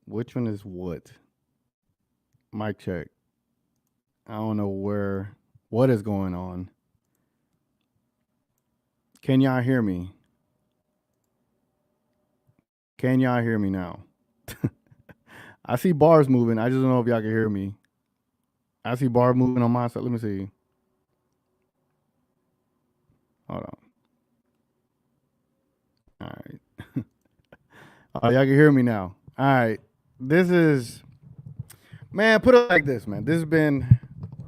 Which one is what? Mic check. I don't know what is going on. Can y'all hear me? Can y'all hear me now? I see bars moving. I just don't know if y'all can hear me. I see bars moving on my side. Let me see. Hold on. All right. Oh, y'all can hear me now. All right. This is man. Put it like this, man. This has been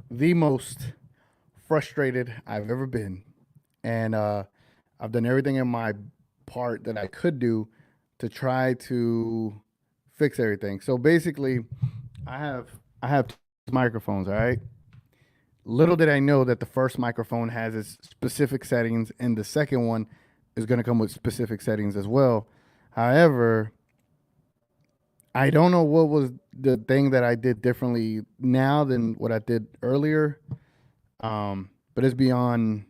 the most frustrated I've ever been, and I've done everything in my part that I could do to try to fix everything. So basically, I have I have two microphones. All right. Little did I know that the first microphone has its specific settings, and the second one is going to come with specific settings as well. However, I don't know what was the thing that I did differently now than what I did earlier. But it's beyond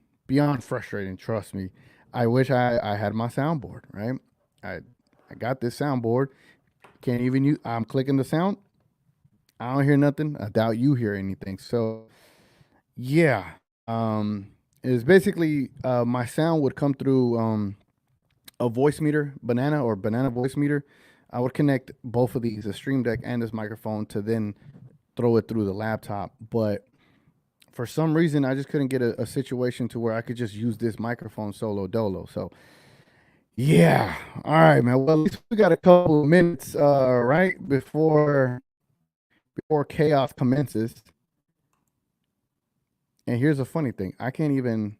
frustrating. Trust me. I wish I had my soundboard. Right. I I got this soundboard. Can't even use. I'm clicking the sound. I don't hear nothing. I doubt you hear anything. So yeah, it's basically my sound would come through a voice meter, banana voice meter. I would connect both of these, the Stream Deck and this microphone, to then throw it through the laptop. But for some reason, I just couldn't get a situation to where I could just use this microphone solo dolo. So yeah, all right, man. Well, at least we got a couple of minutes, right before chaos commences. And here's a funny thing: I can't even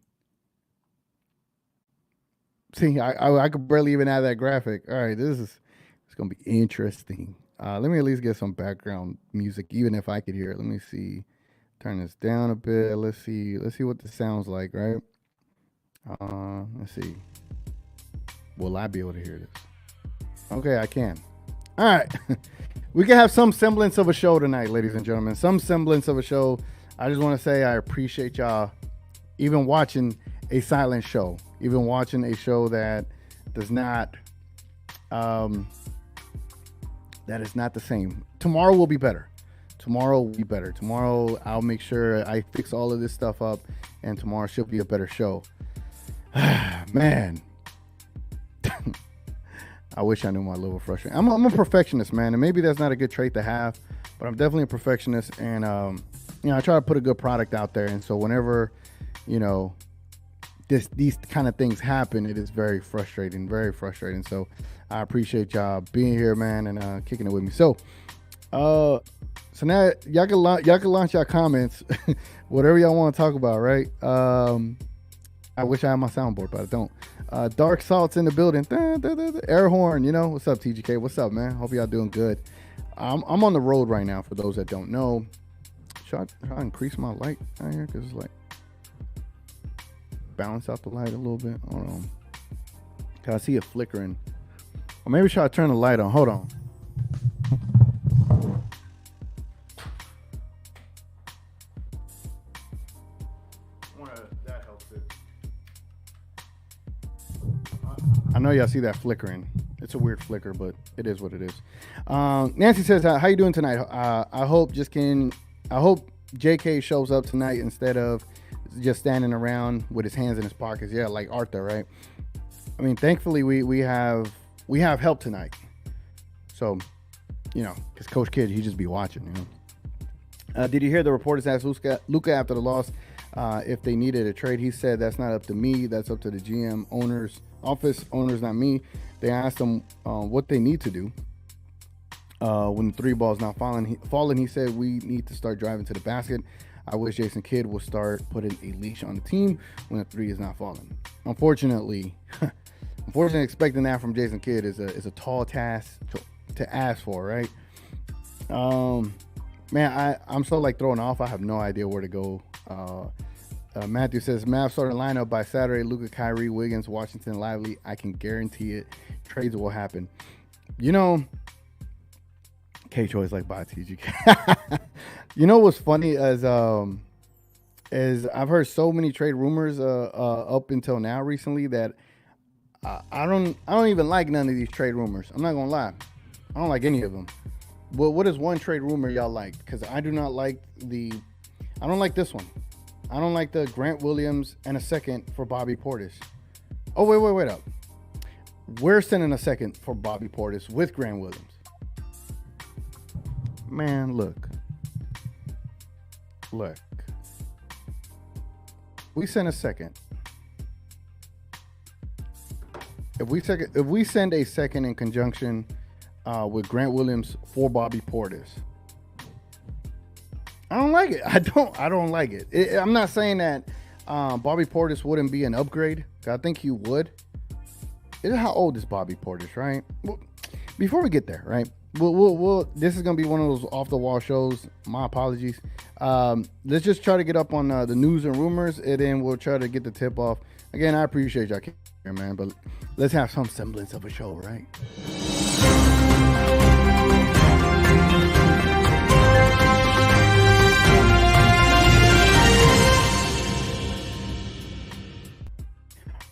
see. I could barely even add that graphic. All right, this is it's gonna be interesting. Let me at least get some background music, even if I could hear it. Let me see. Turn this down a bit. Let's see. Let's see what this sounds like. Right. Let's see. Will I be able to hear this? Okay, I can. All right. We can have some semblance of a show tonight, ladies and gentlemen. Some semblance of a show. I just want to say I appreciate y'all even watching a silent show, even watching a show that does not um that is not the same. Tomorrow will be better. Tomorrow will be better. Tomorrow I'll make sure I fix all of this stuff up, and tomorrow should be a better show. Man, I wish I knew my level of frustration. I'm a perfectionist, man, and maybe that's not a good trait to have, but I'm definitely a perfectionist, and I try to put a good product out there. And so whenever, you know, these kind of things happen, it is very frustrating, very frustrating. So I appreciate y'all being here, man, and kicking it with me. Uh, so now y'all can launch y'all comments, whatever y'all want to talk about, right? I wish I had my soundboard, but I don't. Dark Salt's in the building. Air horn, you know. What's up, TGK? What's up, man? Hope y'all doing good. I'm on the road right now, for those that don't know. Should I increase my light out here? Because it's like, balance out the light a little bit. Hold on. Cause I see it flickering. Or maybe should I turn the light on? Hold on. That helps it. I know y'all see that flickering. It's a weird flicker, but it is what it is. Nancy says, "How you doing tonight? I hope JK shows up tonight instead of just standing around with his hands in his pockets. Yeah, like Arthur, right? I mean, thankfully we have help tonight. So, because Coach Kidd, he just be watching. Did you hear the reporters asked Luka after the loss if they needed a trade? He said that's not up to me. That's up to the GM office owners, not me. They asked him what they need to do when the three ball's not falling. He said we need to start driving to the basket. I wish Jason Kidd will start putting a leash on the team when the three is not falling. Unfortunately, expecting that from Jason Kidd is a tall task to ask for, right? Man, I'm so thrown off. I have no idea where to go. Matthew says, Mavs starting lineup by Saturday. Luka, Kyrie, Wiggins, Washington, Lively. I can guarantee it. Trades will happen. K Choice bye TGK. You know what's funny is I've heard so many trade rumors up until now recently that I don't even like none of these trade rumors. I'm not gonna lie. I don't like any of them. What is one trade rumor y'all like? Because I do not like I don't like this one. I don't like the Grant Williams and a second for Bobby Portis. Oh, wait up. We're sending a second for Bobby Portis with Grant Williams. Man, look. We send a second. If we send a second in conjunction with Grant Williams for Bobby Portis, I don't like it. I don't like it. I'm not saying that Bobby Portis wouldn't be an upgrade. I think he would. How old is Bobby Portis, right? Well, before we get there, right? We'll this is gonna be one of those off the wall shows. My apologies. Let's just try to get up on the news and rumors, and then we'll try to get the tip off. Again, I appreciate y'all here, man, but let's have some semblance of a show, right?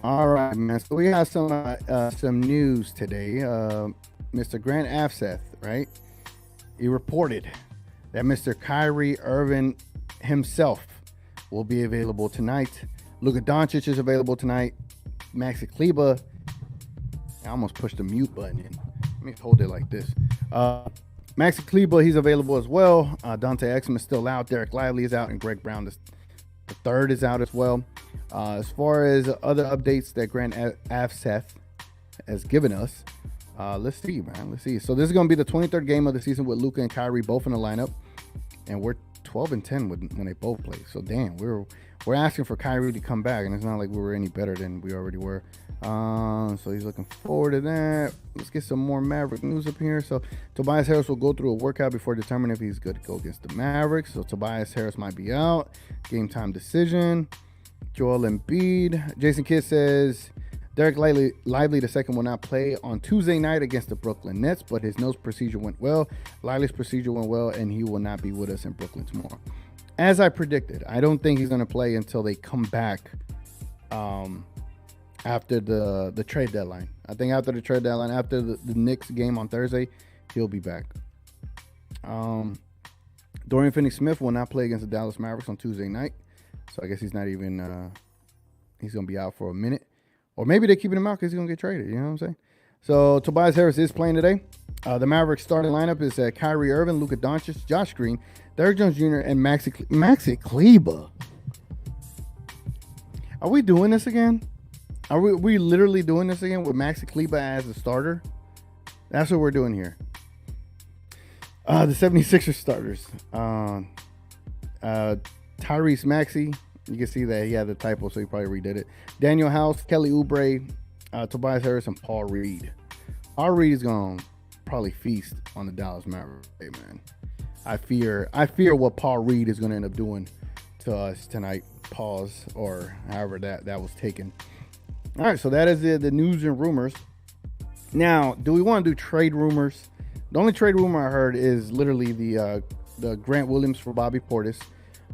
All right, man. So we have some news today. Mr. Grant Afseth, right? He reported that Mr. Kyrie Irving himself will be available tonight. Luka Doncic is available tonight. Maxi Kleber. I almost pushed the mute button in. Let me hold it like this. Maxi Kleber, he's available as well. Dante Exum is still out. Derek Lively is out, and Greg Brown the third is out as well. As far as other updates that Grant Afseth has given us, let's see, man. Let's see. So this is going to be the 23rd game of the season with Luka and Kyrie both in the lineup, and we're 12-10 when they both play. So damn, we're asking for Kyrie to come back, and it's not like we were any better than we already were. So he's looking forward to that. Let's get some more Maverick news up here. So Tobias Harris will go through a workout before determining if he's good to go against the Mavericks. So Tobias Harris might be out. Game time decision. Joel Embiid. Jason Kidd says Derek Lively II will not play on Tuesday night against the Brooklyn Nets, but his nose procedure went well. Lively's procedure went well, and he will not be with us in Brooklyn tomorrow. As I predicted, I don't think he's going to play until they come back after the trade deadline. I think after the trade deadline, after the Knicks game on Thursday, he'll be back. Dorian Finney-Smith will not play against the Dallas Mavericks on Tuesday night. So I guess he's not even he's going to be out for a minute. Or maybe they're keeping him out because he's going to get traded. You know what I'm saying? So Tobias Harris is playing today. The Mavericks starting lineup is Kyrie Irving, Luka Doncic, Josh Green, Derrick Jones Jr., and Maxi Kleber. Are we doing this again? Are we literally doing this again with Maxi Kleber as the starter? That's what we're doing here. The 76ers starters. Tyrese Maxey. You can see that he had the typo, so he probably redid it. Daniel House, Kelly Oubre, Tobias Harris, and Paul Reed. Paul Reed is going to probably feast on the Dallas Mavericks. Hey, man. I fear what Paul Reed is going to end up doing to us tonight. Pause, or however that was taken. All right, so that is the news and rumors. Now, do we want to do trade rumors? The only trade rumor I heard is literally the Grant Williams for Bobby Portis.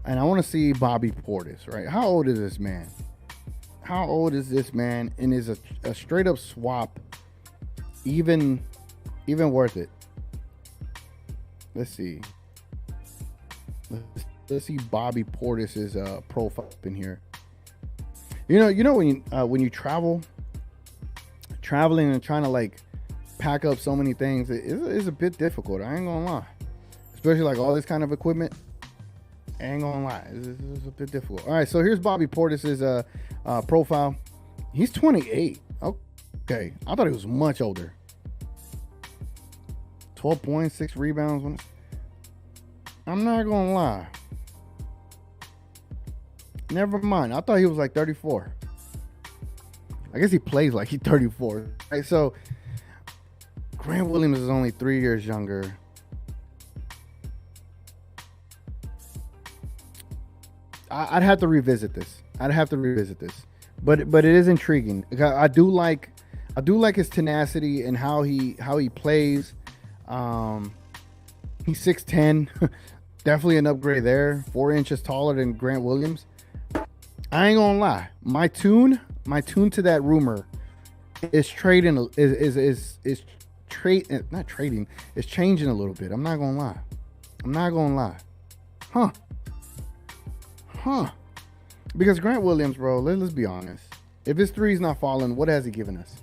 And I want to see Bobby Portis, right? How old is this man? How old is this man? And is a straight up swap even worth it? Let's see. Let's see Bobby Portis's profile up in here. You know when you traveling and trying to like pack up so many things, it's a bit difficult. I ain't gonna lie, especially like all this kind of equipment. I ain't gonna lie, it's a bit difficult. All right, so here's Bobby Portis's profile. He's 28. Okay, I thought he was much older. 12 points, 6 rebounds. I'm not gonna lie. Never mind. I thought he was like 34. I guess he plays like he's 34. Right, so Grant Williams is only 3 years younger. I'd have to revisit this. But it is intriguing. I do like his tenacity and how he plays. He's 6'10", definitely an upgrade there. 4 inches taller than Grant Williams. I ain't gonna lie. My tune to that rumor is trading not trading. It's changing a little bit. I'm not gonna lie. Huh? Because Grant Williams, bro. Let's be honest. If his three's not falling, what has he given us?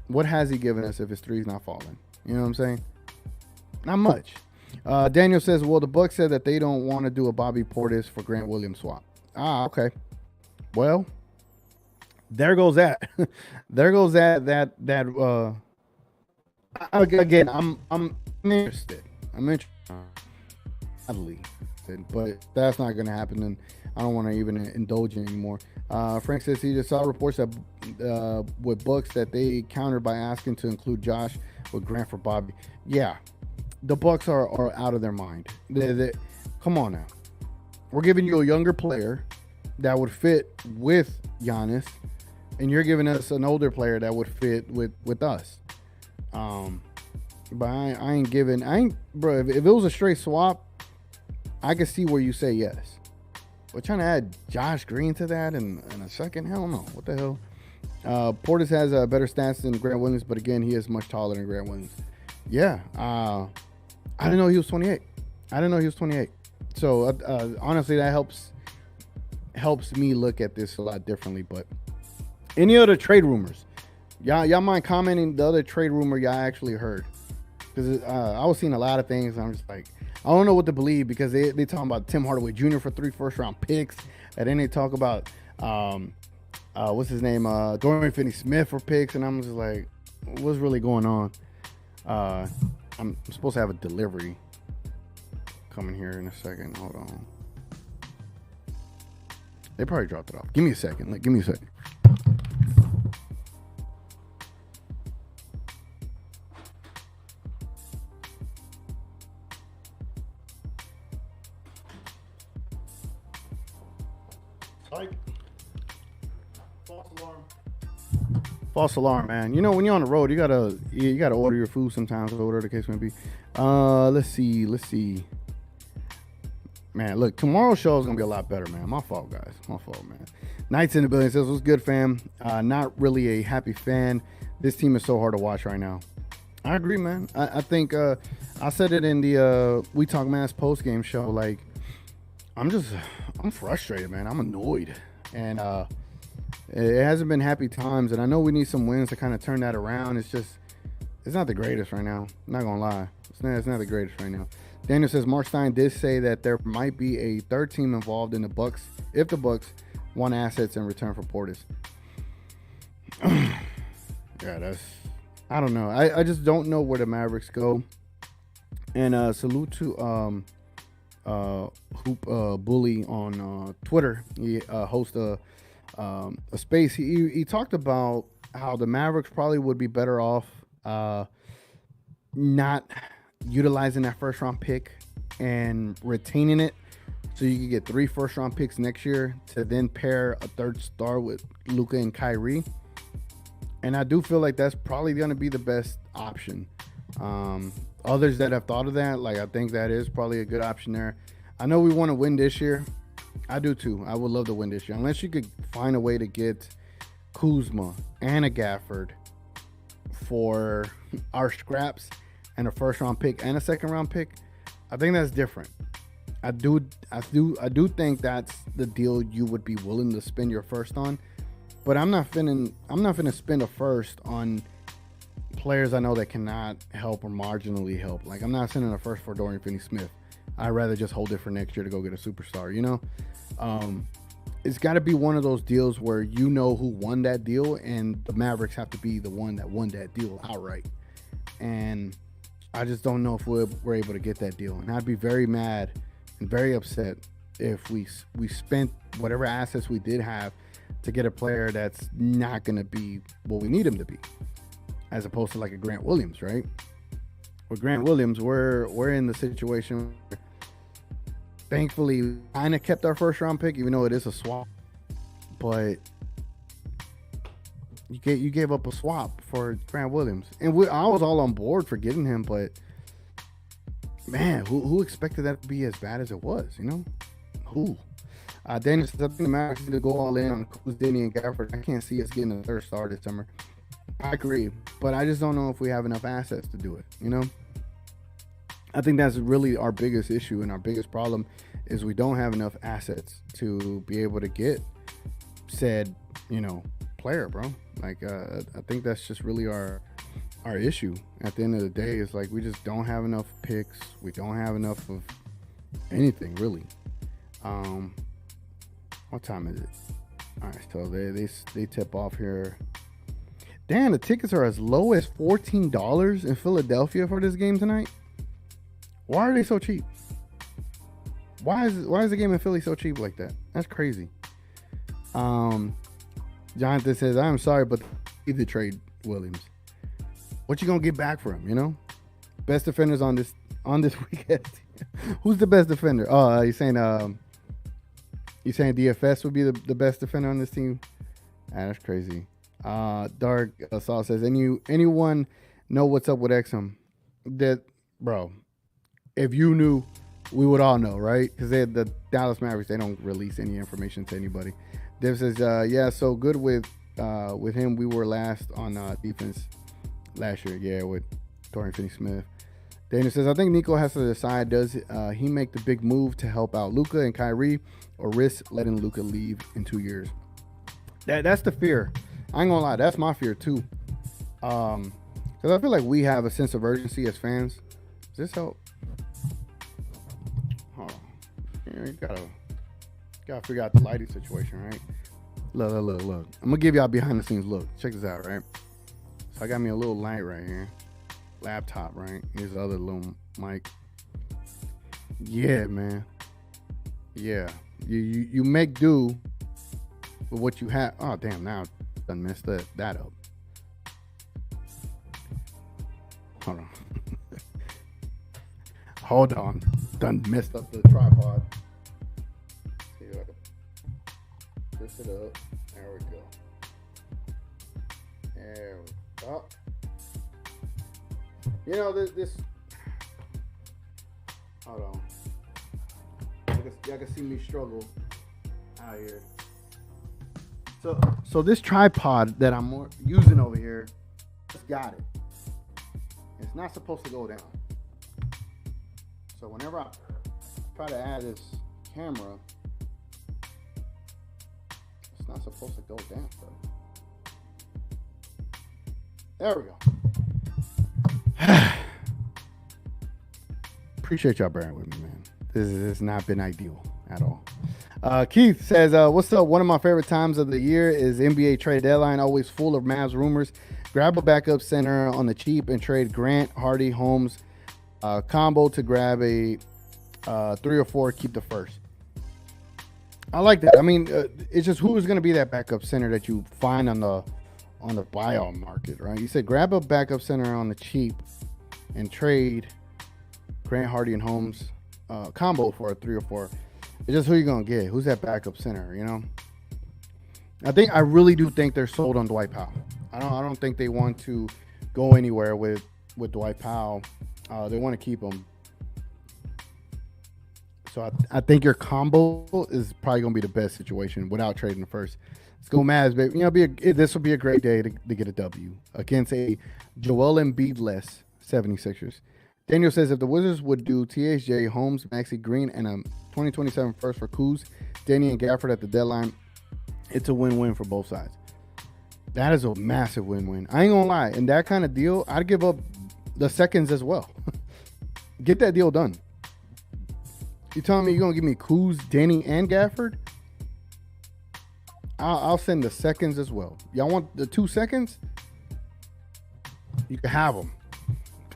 What has he given us if his three's not falling? You know what I'm saying? Not much. Daniel says, well, the Bucks said that they don't want to do a Bobby Portis for Grant Williams swap. Okay. Well, there goes that. There goes that. Again, I'm interested. I'm interested. But that's not going to happen, and I don't want to even indulge in anymore. Frank says he just saw reports that with Bucks that they countered by asking to include Josh with Grant for Bobby. Yeah, the Bucks are out of their mind. Come on now. We're giving you a younger player that would fit with Giannis, and you're giving us an older player that would fit with us. But I ain't bro. If it was a straight swap, I could see where you say yes. We're trying to add Josh Green to that in a second. Hell no. What the hell? Portis has better stats than Grant Williams, but again, he is much taller than Grant Williams. Yeah. I didn't know he was 28. So honestly, that helps me look at this a lot differently. But any other trade rumors? Y'all mind commenting the other trade rumor y'all actually heard? Because I was seeing a lot of things, and I'm just like, I don't know what to believe, because they talking about Tim Hardaway Jr. for 3 first-round picks, and then they talk about what's his name, Dorian Finney-Smith for picks, and I'm just like, what's really going on? I'm supposed to have a delivery coming here in a second. Hold on. They probably dropped it off. Give me a second. Give me a second. False alarm, man. You know, when you're on the road, you gotta order your food sometimes, or whatever the case may be. Let's see. Man, look, tomorrow's show is gonna be a lot better, man. My fault, guys. My fault, man. Knights in the building says, what's good, fam? Not really a happy fan. This team is so hard to watch right now. I agree, man. I think I said it in the We Talk Mass post game show. Like, I'm frustrated, man. I'm annoyed, and it hasn't been happy times, and I know we need some wins to kind of turn that around. It's not the greatest right now. I'm not gonna lie. It's not the greatest right now. Daniel says Mark Stein did say that there might be a third team involved in the Bucks if the Bucks want assets in return for Portis. Yeah, I don't know. I just don't know where the Mavericks go. And salute to Hoop Bully on Twitter. He hosts a space. He talked about how the Mavericks probably would be better off not utilizing that first round pick and retaining it, so you can get 3 first round picks next year to then pair a third star with Luka and Kyrie. And I do feel like that's probably going to be the best option. Others that have thought of that, like, I think that is probably a good option there. I know we want to win this year. I do too. I would love to win this year, unless you could find a way to get Kuzma and a Gafford for our scraps and a first round pick and a second round pick. I think that's different. I do think that's the deal you would be willing to spend your first on. But I'm not finna spend a first on players I know that cannot help or marginally help. Like, I'm not sending a first for Dorian Finney-Smith. I'd rather just hold it for next year to go get a superstar, you know? It's got to be one of those deals where you know who won that deal, and the Mavericks have to be the one that won that deal outright. And I just don't know if we're able to get that deal. And I'd be very mad and very upset if we spent whatever assets we did have to get a player that's not going to be what we need him to be, as opposed to like a Grant Williams, right? With Grant Williams, we're in the situation where, thankfully, we kind of kept our first round pick, even though it is a swap. But you gave up a swap for Grant Williams, and I was all on board for getting him, but man, who expected that to be as bad as it was? You know, who? Daniel says, I think the Mavericks need to go all in on Kuz, Denny, and Gafford. I can't see us getting a third star this summer. I agree, but I just don't know if we have enough assets to do it. I think that's really our biggest issue and our biggest problem is we don't have enough assets to be able to get said, player, bro. Like, I think that's just really our issue. At the end of the day, it's like we just don't have enough picks. We don't have enough of anything really. What time is it? All right, so they tip off here. Damn, the tickets are as low as $14 in Philadelphia for this game tonight. Why are they so cheap? Why is the game in Philly so cheap like that? That's crazy. Jonathan says, "I am sorry, but either trade Williams. What you gonna get back for him? Best defenders on this weekend. Who's the best defender? Oh, you're saying DFS would be the best defender on this team? That's crazy. Dark Saul says, anyone know what's up with Exum? That, bro, if you knew, we would all know, right? Because the Dallas Mavericks, they don't release any information to anybody. Dev says, yeah, so good with him. We were last on defense last year, yeah, with Dorian Finney-Smith. Daniel says, I think Nico has to decide, does he make the big move to help out Luka and Kyrie or risk letting Luka leave in 2 years? That's the fear. I ain't gonna lie, that's my fear too. Because I feel like we have a sense of urgency as fans. Does this help? Oh, you gotta figure out the lighting situation, right? Look. I'm gonna give y'all behind the scenes look. Check this out, right? So I got me a little light right here. Laptop, right? Here's the other little mic. Yeah, man. Yeah. You make do with what you have. Oh, damn, now I done messed that up. Hold on. Hold on. Done messed up the tripod. See if I can twist it up. There we go. There we go. This. Hold on. Y'all can see me struggle out here. So this tripod that I'm using over here, just got it. It's not supposed to go down. So whenever I try to add this camera, it's not supposed to go down. So. There we go. Appreciate y'all bearing with me, man. This has not been ideal at all. Keith says, what's up? One of my favorite times of the year is NBA trade deadline, always full of Mavs rumors. Grab a backup center on the cheap and trade Grant, Hardy, Holmes combo to grab a 3 or 4, keep the first. I like that. I mean, it's just who is going to be that backup center that you find on the buyout market, right? You said grab a backup center on the cheap and trade Grant, Hardy, and Holmes combo for a 3 or 4. It's just who you're gonna get. Who's that backup center? I really do think they're sold on Dwight Powell. I don't think they want to go anywhere with Dwight Powell. They want to keep him. So I think your combo is probably gonna be the best situation without trading the first. Let's go Mavs, baby. This will be a great day to get a W against a Joel Embiid-less 76ers. Daniel says, if the Wizards would do THJ, Holmes, Maxey Green, and a 2027 first for Kuz, Danny, and Gafford at the deadline, it's a win-win for both sides. That is a massive win-win. I ain't gonna lie. In that kind of deal, I'd give up the seconds as well. Get that deal done. You telling me you're gonna give me Kuz, Danny, and Gafford? I'll send the seconds as well. Y'all want the 2 seconds? You can have them.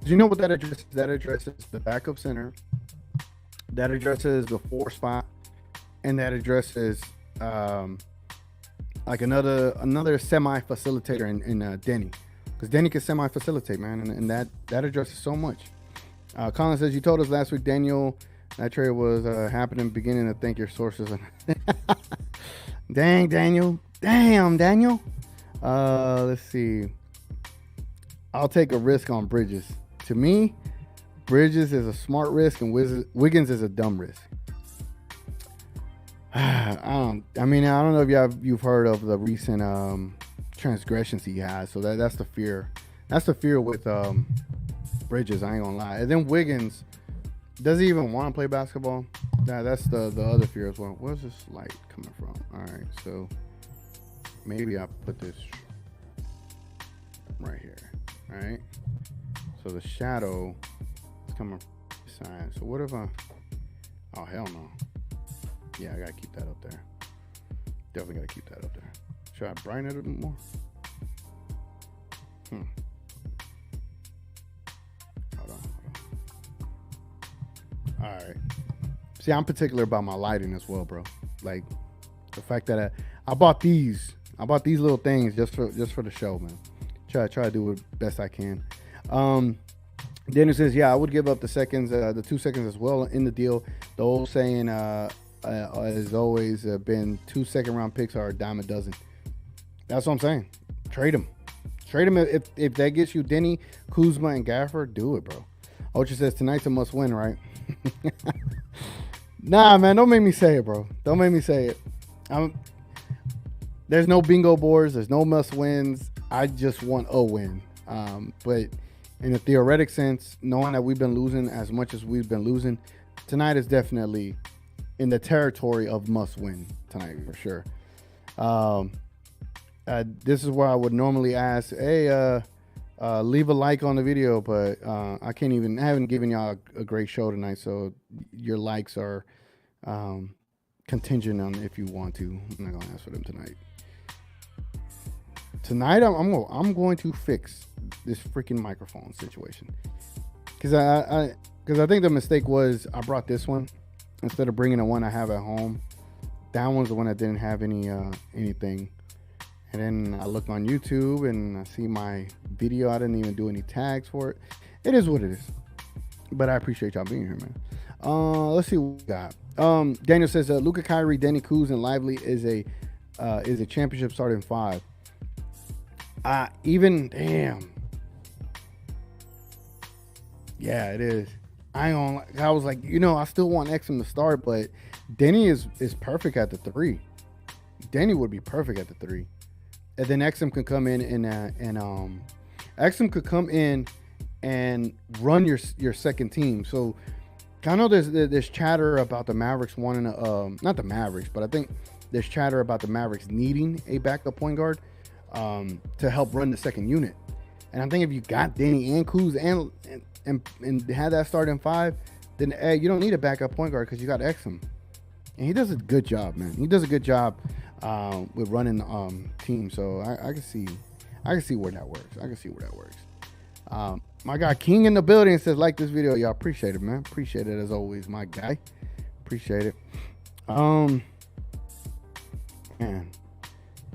You know what that addresses? That addresses the backup center. That addresses the 4 spot, and that addresses like another semi facilitator in Denny, because Denny can semi facilitate, man, and that addresses so much. Colin says, you told us last week, Daniel, that trade was happening. Beginning to thank your sources. Dang, Daniel. Damn, Daniel. Let's see. I'll take a risk on Bridges. To me, Bridges is a smart risk and Wiggins is a dumb risk. I don't know if you've heard of the recent transgressions he has. So that's the fear. That's the fear with Bridges. I ain't gonna lie. And then Wiggins, does he even want to play basketball? That's the other fear as well. Where's this light coming from? All right, so maybe I'll put this right here. All right. So the shadow is coming from this side. So what if I? Oh hell no. Yeah, I gotta keep that up there. Definitely gotta keep that up there. Should I brighten it a bit more? Hold on. All right. See, I'm particular about my lighting as well, bro. Like the fact that I bought these. I bought these little things just for the show, man. Try to do it best I can. Daniel says, yeah, I would give up the seconds, the 2 seconds as well in the deal. The old saying has always been 2 second-round picks are a dime a dozen. That's what I'm saying. Trade them. Trade them if that gets you Denny, Kuzma, and Gafford. Do it, bro. Ocha says tonight's a must-win, right? Nah, man, don't make me say it, bro. Don't make me say it. There's no bingo boards. There's no must-wins. I just want a win. But in a theoretic sense, knowing that we've been losing as much as we've been losing, tonight is definitely in the territory of must-win tonight for sure. This is where I would normally ask, hey, leave a like on the video, but I haven't given y'all a great show tonight, so your likes are contingent on if you want to. I'm not gonna ask for them tonight. Tonight, I'm going to fix this freaking microphone situation, because I think the mistake was I brought this one instead of bringing the one I have at home. That one's the one that didn't have anything. And then I look on YouTube and I see my video. I didn't even do any tags for it. It is what it is. But I appreciate y'all being here, man. Let's see what we got. Daniel says Luka, Kyrie, Danny Kuz, and Lively is a championship starting five. Damn. Yeah, it is. I was like, I still want Exum to start, but Denny is perfect at the three. Denny would be perfect at the three. And then Exum could come in and run your second team. So I know there's chatter about the Mavericks wanting not the Mavericks, but I think there's chatter about the Mavericks needing a backup point guard to help run the second unit. And I think if you got Danny and Kuz and had that starting five, then you don't need a backup point guard because you got Exum. And he does a good job, man. He does a good job with running team. So I can see where that works. My guy King in the building says, like this video. Y'all appreciate it, man. Appreciate it as always, my guy. Appreciate it. Man,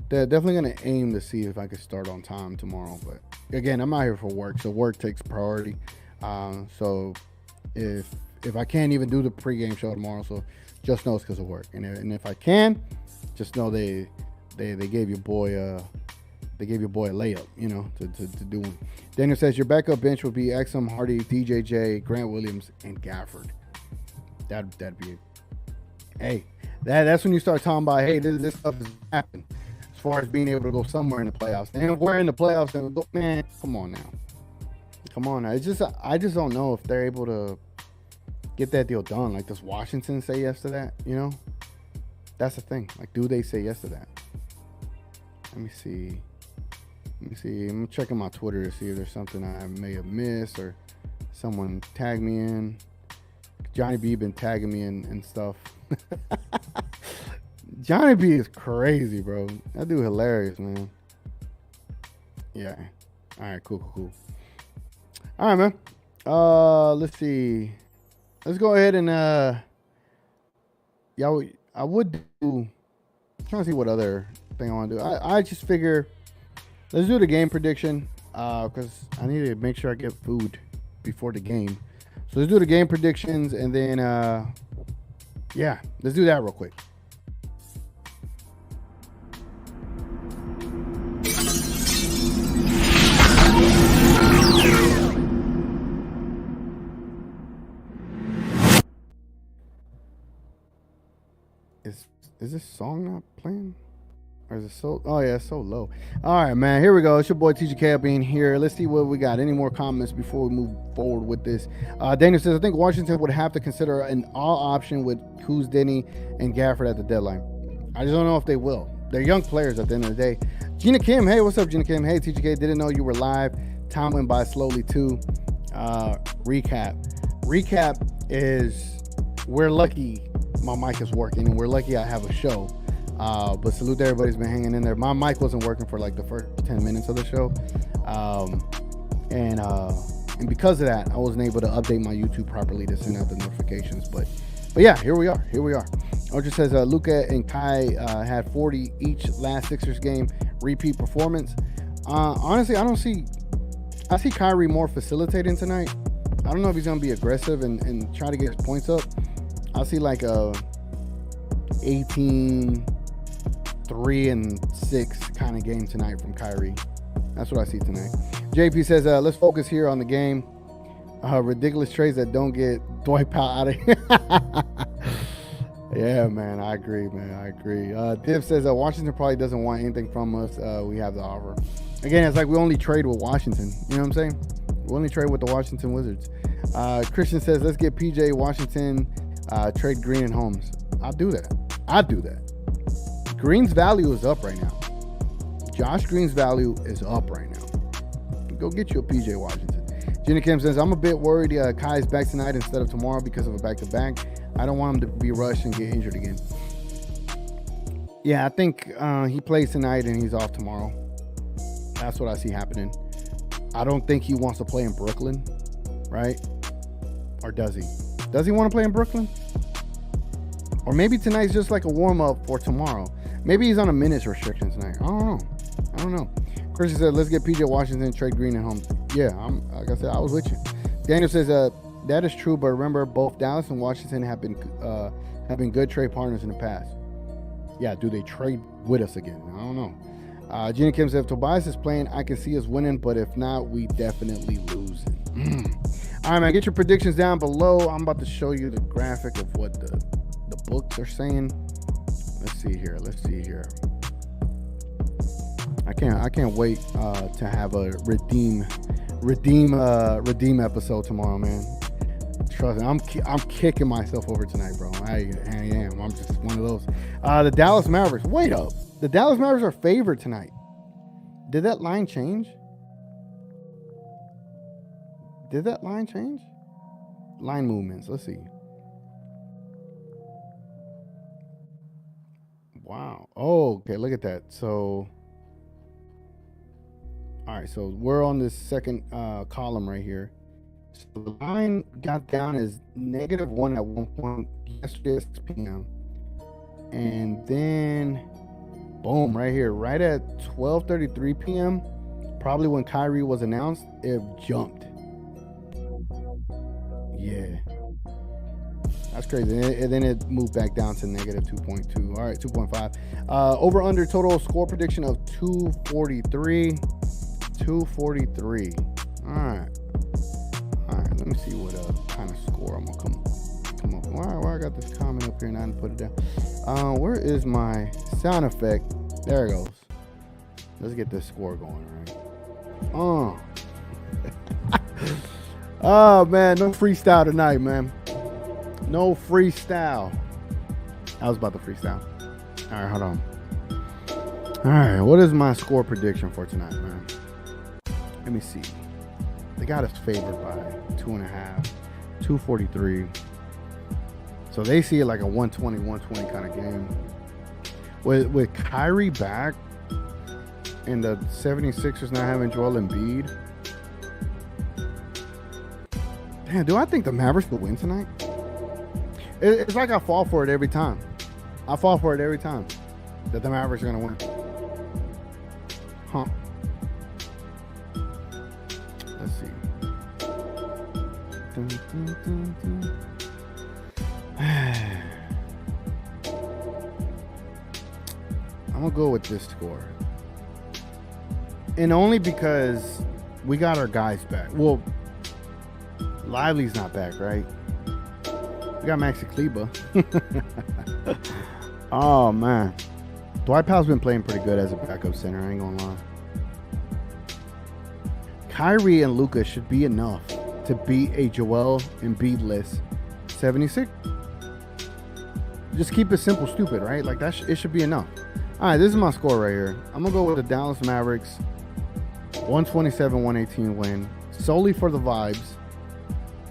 they're definitely gonna aim to see if I can start on time tomorrow. But again, I'm out here for work, so work takes priority. So if I can't even do the pregame show tomorrow, so just know it's because of work. And if I can, just know they gave your boy a layup, to do one. Daniel says your backup bench would be Exum, Hardy, DJJ, Grant Williams, and Gafford. That'd be it. Hey, that's when you start talking about, hey, this stuff is happening as far as being able to go somewhere in the playoffs. And if we're in the playoffs, then man, come on now. It's just I just don't know if they're able to get that deal done. Like, does Washington say yes to that? That's the thing. Like, do they say yes to that? Let me see. I'm checking my Twitter to see if there's something I may have missed or someone tagged me in. Johnny B been tagging me in and stuff. Johnny B is crazy, bro. That dude hilarious, man. Yeah. All right, cool. All right, man. Let's see. Let's go ahead and I would do. I'm trying to see what other thing I want to do. I just figure let's do the game prediction because I need to make sure I get food before the game. So let's do the game predictions and then let's do that real quick. Is this song not playing? Or is it so? Oh yeah, it's so low. All right, man. Here we go. It's your boy TGK being here. Let's see what we got. Any more comments before we move forward with this? Daniel says, I think Washington would have to consider an all option with Kuz, Denny, and Gafford at the deadline. I just don't know if they will. They're young players at the end of the day. Gina Kim, hey, what's up, Gina Kim? Hey, TGK, didn't know you were live. Time went by slowly too. Recap is we're lucky my mic is working and we're lucky I have a show. But salute to everybody's been hanging in there. My mic wasn't working for like the first 10 minutes of the show. And because of that, I wasn't able to update my YouTube properly to send out the notifications. But yeah, here we are. Archer says Luka and Kai had 40 each last Sixers game. Repeat performance. Honestly, I see Kyrie more facilitating tonight. I don't know if he's going to be aggressive and try to get his points up. I see like a 18, 3 and 6 kind of game tonight from Kyrie. That's what I see tonight. JP says, let's focus here on the game. Ridiculous trades that don't get Dwight Powell out of here. Yeah, man, I agree, Div says, Washington probably doesn't want anything from us. We have the offer. Again, it's like we only trade with Washington. You know what I'm saying? We only trade with the Washington Wizards. Christian says, let's get PJ, Washington, trade Green and Holmes. I'd do that. Green's value is up right now. Josh Green's value is up right now. Go get you a PJ Washington. Jenny Kim says, I'm a bit worried Kai's back tonight instead of tomorrow because of a back-to-back. I don't want him to be rushed and get injured again. Yeah, I think he plays tonight and he's off tomorrow. That's what I see happening. I don't think he wants to play in Brooklyn, right? Or does he? Does he want to play in Brooklyn? Or maybe tonight's just like a warm-up for tomorrow. Maybe he's on a minutes restriction tonight. I don't know. Christian said, let's get PJ Washington, trade Green and Holmes. Yeah, like I said, I was with you. Daniel says, that is true, but remember, both Dallas and Washington have been good trade partners in the past. Yeah, do they trade with us again? I don't know. Gina Kim says, if Tobias is playing, I can see us winning, but if not, we definitely losing. All right, man, get your predictions down below. I'm about to show you the graphic of what the books are saying. Let's see here. I can't wait to have a redeem episode tomorrow, man. Trust me, I'm kicking myself over tonight, bro. I am. I'm just one of those. The Dallas Mavericks. Wait up. The Dallas Mavericks are favored tonight. Did that line change? Line movements. Let's see. Wow. Oh, okay. Look at that. So, all right. So we're on this second column right here. So the line got down as -1 at one point yesterday at 6 p.m. And then, boom, right here, right at 12:33 p.m., probably when Kyrie was announced, it jumped. Yeah. That's crazy. And then it moved back down to -2.2. All right, 2.5. Over under total score prediction of 243. 243. All right. Let me see what kind of score I'm gonna come up. Why I got this comment up here and I didn't put it down? Where is my sound effect? There it goes. Let's get this score going, right? Oh man, no freestyle tonight, man. No freestyle. I was about to freestyle. All right, hold on. All right, what is my score prediction for tonight, man? Let me see. They got us favored by 2.5, 243. So they see it like a 120 kind of game. With Kyrie back and the 76ers not having Joel Embiid. Damn, do I think the Mavericks will win tonight? It's like I fall for it every time. That the Mavericks are going to win. Huh. Let's see. I'm going to go with this score. And only because we got our guys back. Well, Lively's not back, right? We got Maxi Kleba. Oh, man. Dwight Powell's been playing pretty good as a backup center. I ain't gonna lie. Kyrie and Luka should be enough to beat a Joel Embiid-less 76. Just keep it simple, stupid, right? Like it should be enough. All right, this is my score right here. I'm gonna go with the Dallas Mavericks 127-118 win, solely for the vibes.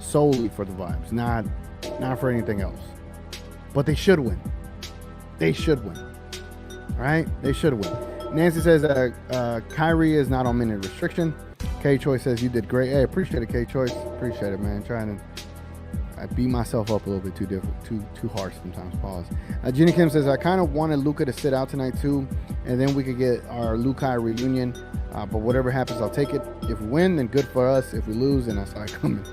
Solely for the vibes, not for anything else. But they should win. They should win. All right? They should win. Nancy says Kyrie is not on minute restriction. K-Choice says you did great. Hey, appreciate it, K-Choice. Appreciate it, man. I beat myself up a little bit too harsh sometimes. Pause. Jenny Kim says I kind of wanted Luka to sit out tonight too, and then we could get our Luka reunion. But whatever happens, I'll take it. If we win, then good for us. If we lose, then I start coming.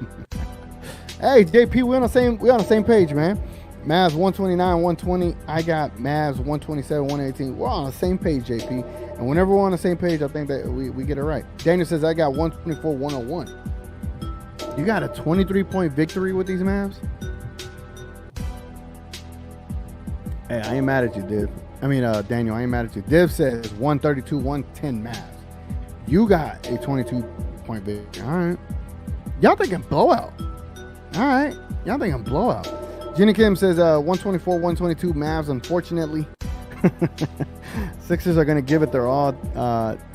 Hey, JP, we on the same page, man. Mavs 129-120. I got Mavs 127-118. We're on the same page, JP. And whenever we're on the same page, I think that we get it right. Daniel says I got 124-101. You got a 23-point victory with these Mavs? Hey, I ain't mad at you, Div. Daniel, I ain't mad at you. Div says 132-110 Mavs. You got a 22-point victory. All right. Y'all thinking blowout. All right. Y'all thinking blowout. Jenny Kim says 124-122 Mavs, unfortunately. Sixers are going to give it their all.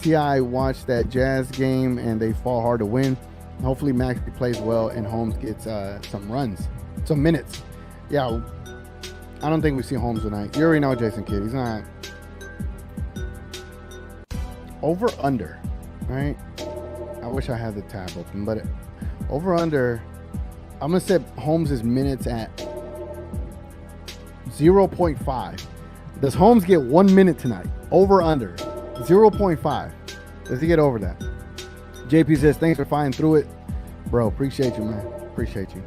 T.I. watched that Jazz game, and they fall hard to win. Hopefully Maxey plays well and Holmes gets some runs, some minutes. Yeah, I don't think we see Holmes tonight. You already know Jason Kidd. He's not. Over under, right? I wish I had the tab open, but over under, I'm going to set Holmes' minutes at 0.5. Does Holmes get 1 minute tonight? Over under 0.5. Does he get over that? JP says, thanks for fighting through it. Bro, appreciate you, man. Appreciate you.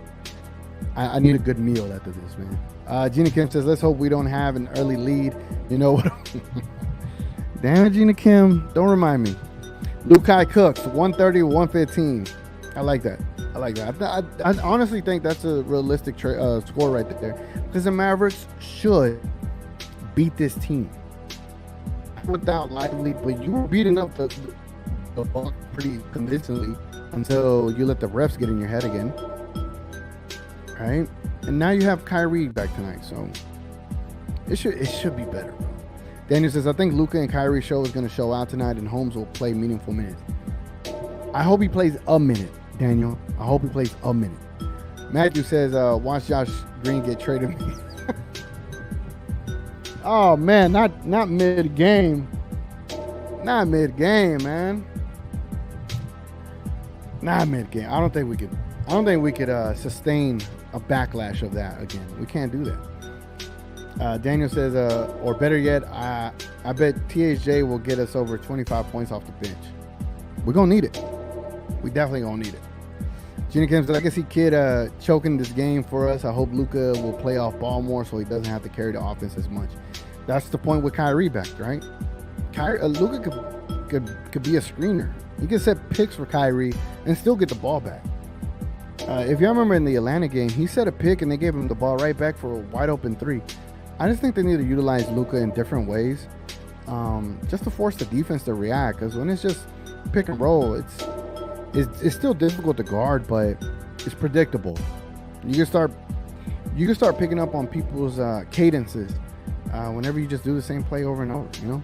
I need a good meal after this, man. Gina Kim says, let's hope we don't have an early lead. You know what? Damn it, Gina Kim. Don't remind me. Lukai Cooks, 130-115. I like that. I honestly think that's a realistic score right there. Because the Mavericks should beat this team. Without Lively, but you were beating up the Bucks pretty convincingly until you let the refs get in your head again. Right? And now you have Kyrie back tonight, so it should be better, bro. Daniel says, I think Luka and Kyrie show is going to show out tonight and Holmes will play meaningful minutes. I hope he plays a minute, Daniel. I hope he plays a minute. Matthew says, watch Josh Green get traded. Oh, man, not mid-game. Not mid-game, man. Not mid-game. I don't think we could sustain a backlash of that again. We can't do that. Daniel says, or better yet, I bet THJ will get us over 25 points off the bench. We're going to need it. We definitely going to need it. Gina Kim says, I can see Kid choking this game for us. I hope Luka will play off ball more so he doesn't have to carry the offense as much. That's the point with Kyrie back, right? Luka could be a screener. He can set picks for Kyrie and still get the ball back. If y'all remember in the Atlanta game, he set a pick and they gave him the ball right back for a wide open three. I just think they need to utilize Luka in different ways, just to force the defense to react. Because when it's just pick and roll, it's still difficult to guard, but it's predictable. You can start picking up on people's cadences whenever you just do the same play over and over. You know.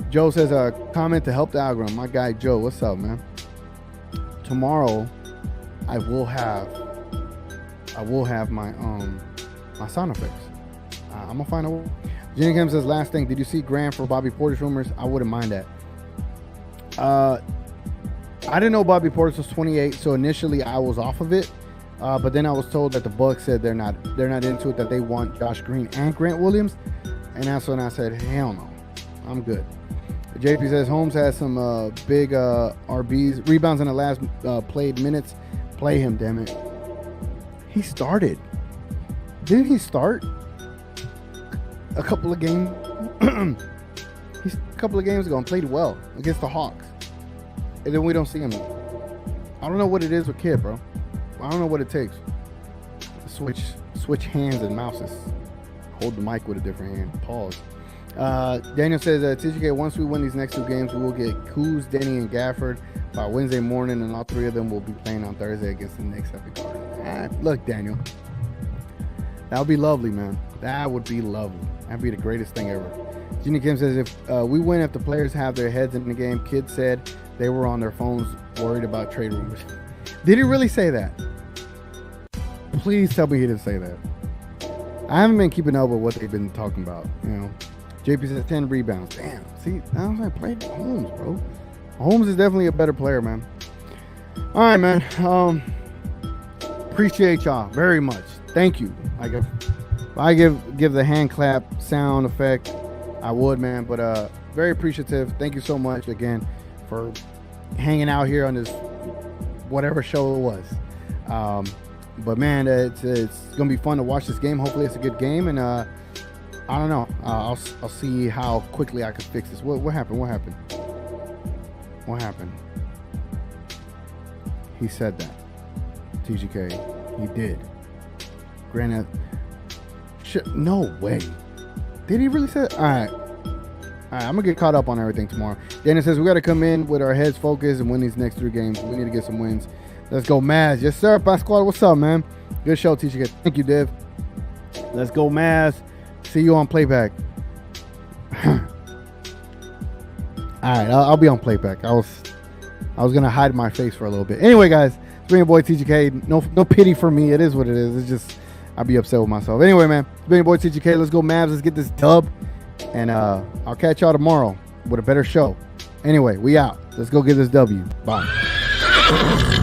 Joe says a comment to help the algorithm. My guy Joe, what's up, man? Tomorrow, I will have my my sound effects. I'm gonna find a way. Jenny Kim says, last thing, did you see Graham for Bobby Portis rumors? I wouldn't mind that. I didn't know Bobby Portis was 28, so initially I was off of it. But then I was told that the Bucks said they're not into it, that they want Josh Green and Grant Williams, and that's when I said, hell no, I'm good. JP says Holmes has some big RBs, rebounds in the last played minutes. Play him, damn it. He started. Didn't he start a couple of games? A couple of games ago and played well against the Hawks, and then we don't see him. I don't know what it is with Kid, bro. I don't know what it takes. Switch hands and mouses. Hold the mic with a different hand. Pause. Daniel says, TGK, once we win these next 2 games, we will get Kuz, Denny, and Gafford by Wednesday morning, and all 3 of them will be playing on Thursday against the Knicks at the Garden. Look, Daniel, that would be lovely, man. That would be lovely. That'd be the greatest thing ever. Gina Kim says, if we win, if the players have their heads in the game, kids said they were on their phones worried about trade rumors. Did he really say that? Please tell me he didn't say that. I haven't been keeping up with what they've been talking about, you know. JP says 10 rebounds. Damn. See, I was like, play Holmes, bro. Holmes is definitely a better player, man. All right, man. Appreciate y'all very much. Thank you. Like, if I give the hand clap sound effect, I would, man. But very appreciative. Thank you so much again for hanging out here on this whatever show it was. But man, it's gonna be fun to watch this game. Hopefully, it's a good game, and I don't know. I'll see how quickly I can fix this. What happened? What happened? What happened? He said that. TGK, he did. Granted, no way. Did he really say that? All right. I'm gonna get caught up on everything tomorrow. Dana says we got to come in with our heads focused and win these next 3 games. We need to get some wins. Let's go, Mavs. Yes, sir. Pasquale, what's up, man? Good show, TGK. Thank you, Div. Let's go, Mavs. See you on playback. All right, I'll be on playback. I was gonna hide my face for a little bit. Anyway, guys, it's been your boy TGK. No pity for me. It is what it is. It's just I'll be upset with myself. Anyway, man, it's been your boy TGK. Let's go, Mavs. Let's get this dub, and I'll catch y'all tomorrow with a better show. Anyway, we out. Let's go get this W. Bye.